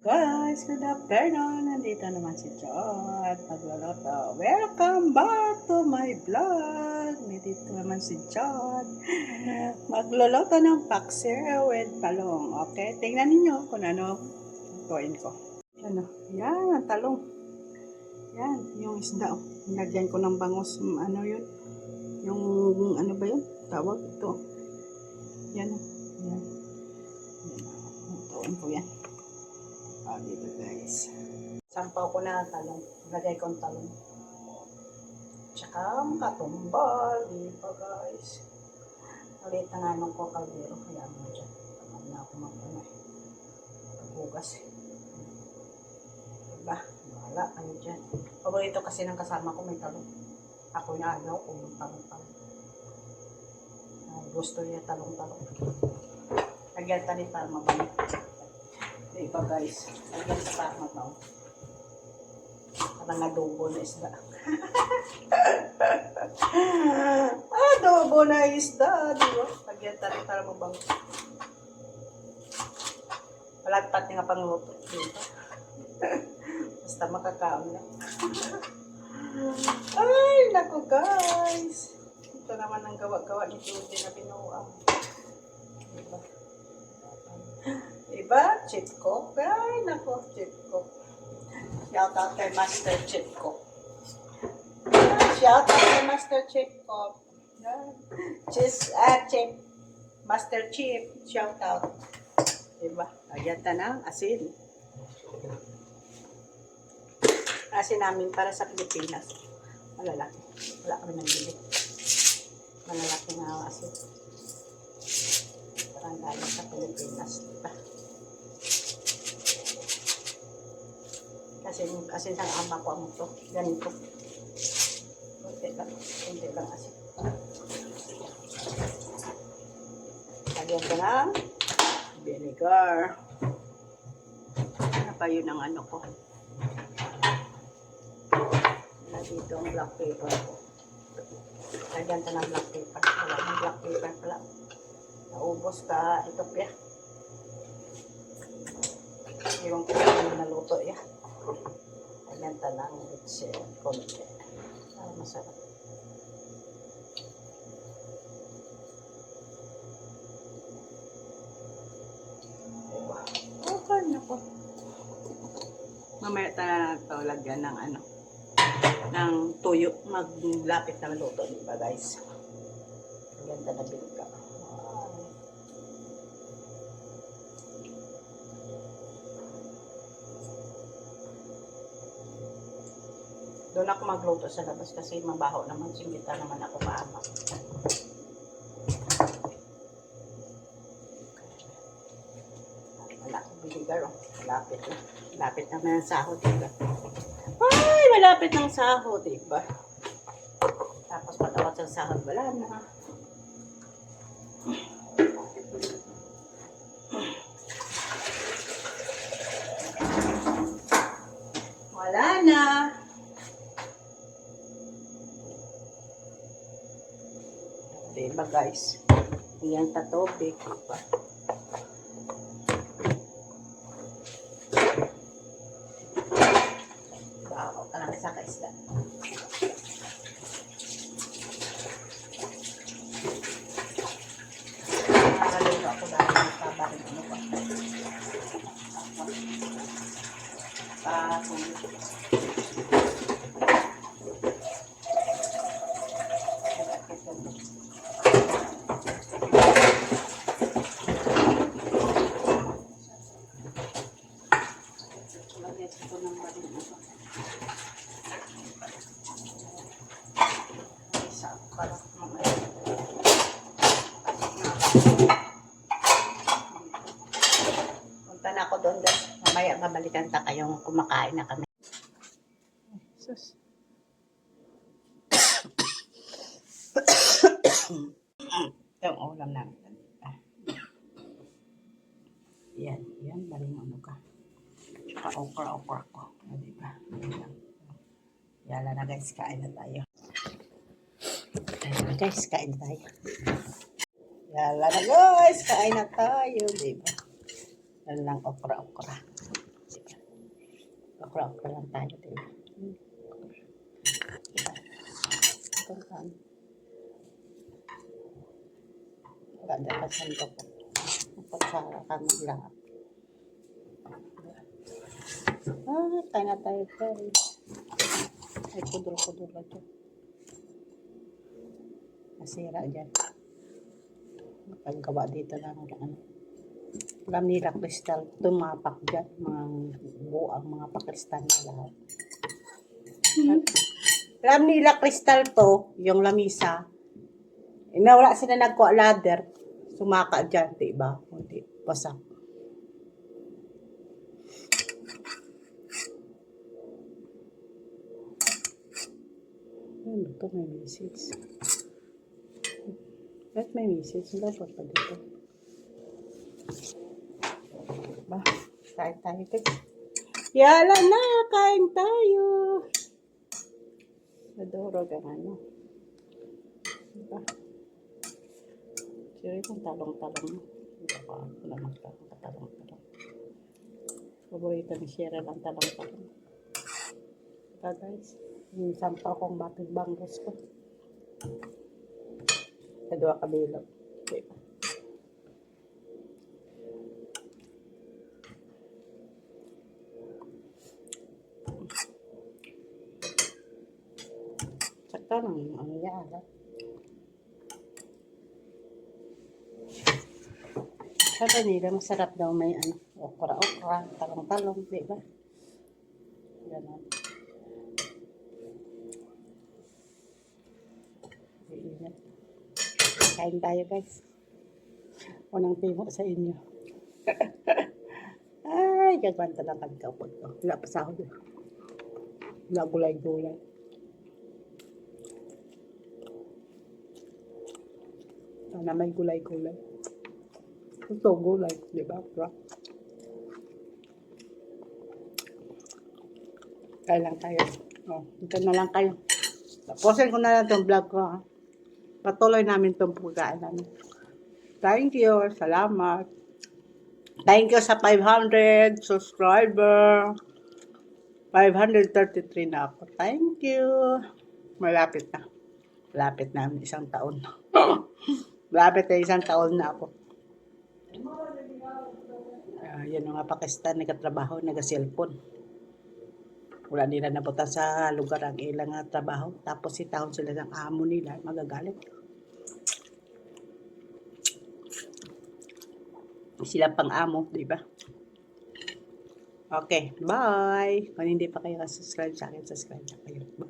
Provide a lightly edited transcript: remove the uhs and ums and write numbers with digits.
Guys, good afternoon. Nandito naman si John. Pagluluto. Welcome back to my vlog. Nandito naman si John. Magluluto ng paksiw with talong. Okay? Tingnan niyo kung ano gawin ko. Ano? Yan, ang talong. Yan, yung isda. Nilagyan ko ng bangus. Ano yun? Yung, ano ba yun? Tawag ito. Yan. Yan. Lutuin ko yan. Dito guys. Sampaw ko na talong. Lagay ko ang talong. Tsaka katumbal. Diba guys. Ulit na nga nung ko kaldero. Kaya mo dyan. Tamad na ako maghugas. Diba? Wala kayo dyan. Paborito kasi ng kasama ko may talong. Ako na ayaw kung talong-talong. Gusto niya talong-talong. Lagyan tanin para mabalik. Diba guys, lagyan sa parang parang adobo na isda. Adobo na isda, diba? Lagyan tayo para mabango. Malagpat niya nga pangluto. Diba? Basta makakaon na. Ay, naku guys. Ito naman ang gawa-gawa ni Judy na binuang. Diba? Diba? Chip cook. Ay, naku, chip cook. Shout out kay Master Chip Cook. Shout out kay Master Chip Cook. Chip. Master Chip. Shout out. Diba? Lagyan ta ng asin. Asin namin para sa Pilipinas. Malalaki. Wala kami nang bili. Malalaki na asin. Parang galing sa Pilipinas. Diba? Kasi ang ama ko ang ito. Ganito. Kunti lang asin. Lagyan ko ng vinegar. Ano pa yun ang ano ko? Dito ang black paper ko. Lagyan ko ng black paper. Wala ng black paper pala. Naubos ka. Ito pya. Iwan ko na naluto yan. Lagyan ka ng litse. Konti. Masarap. Diba? Okay na po. Mamaya tayo na ito lagyan ng ano. Ng tuyo. Maglapit na maluto. Diba guys? Lagyan ka na bilga. Doon ako magluto sa labas kasi mabaho naman. Singgita naman ako maama. Wala akong biligar. Malapit na. Malapit naman ang sahod. Diba? Ay! Malapit ng sahod. Diba? Tapos patawat sa sahod. Wala na. Wala na. Diba guys? Iyan ta tubig. Diba? Bawa ka lang sa kaisla. Nakakalito ako dahil magkabarin ano ba? Punta na ako doon guys. Mamaya babalikan ta kayong kumakain na kami. Sus. Ito ang ulam namin. Yan, baling ano ka. Tsaka okra ko. Diba? Yala na guys, kain na tayo. Ayun guys, kain na tayo. Yala na guys, kain na tayo. Diba? Yan lang okra. Akra-akra lang tayo, diba? Ito kan. Ganda ka sandok ko. Pagsara ka maglahat. Tayo na tayo guys. Ay, kudro-kudro ba ito? Nasira dyan. Paggawa dito lang ano. Lamnila kristal. Tumapak dyan. Mga buang mga pakristal na lahat. Lamnila kristal to, yung lamisa. Nawala sila nagkuha ladder. Sumaka dyan, diba? Hindi, pasak. Ano ito? May message. Ba't may message? Dapat pa dito. Ba? Kain tayo guys. Yala na! Kain tayo! Nadurog ang ano. Diba? Siri kung talong-talong. Diba pa ako na magtalong-talong. Paborito ni Sierra lang talong-talong. Diba guys? Minsan pa akong bating banggos ko. Sa dua kabilog. Diba? Sakto lang. Ano yan? Sabi nila, masarap daw may ano, okra-okra, talong-talong, diba? Ganon. Kain tayo guys. Unang timo sa inyo. Ay, gagawin lang kami kapag ko. Wala pa sa ako. Wala gulay-gulay. Sana may gulay-gulay. Ito gulay, di ba? Kaya lang tayo. Oh, ito na lang kayo. Tapusin ko na lang itong vlog ko. Ha? Patuloy namin itong pagkain namin. Thank you. Salamat. Thank you sa 500 subscriber. 533 na ako. Thank you. Malapit na. Malapit na isang taon. Malapit na isang taon na ako. Yan mga Pakistan, nagkatrabaho, nag-cellphone. Wala nila napunta sa lugar ang ilang trabaho. Tapos itahon sila ng amo nila, magagalit. Sila pang amo, di ba? Okay, bye! Kung hindi pa kayo subscribe sa akin, subscribe na kayo. Bye!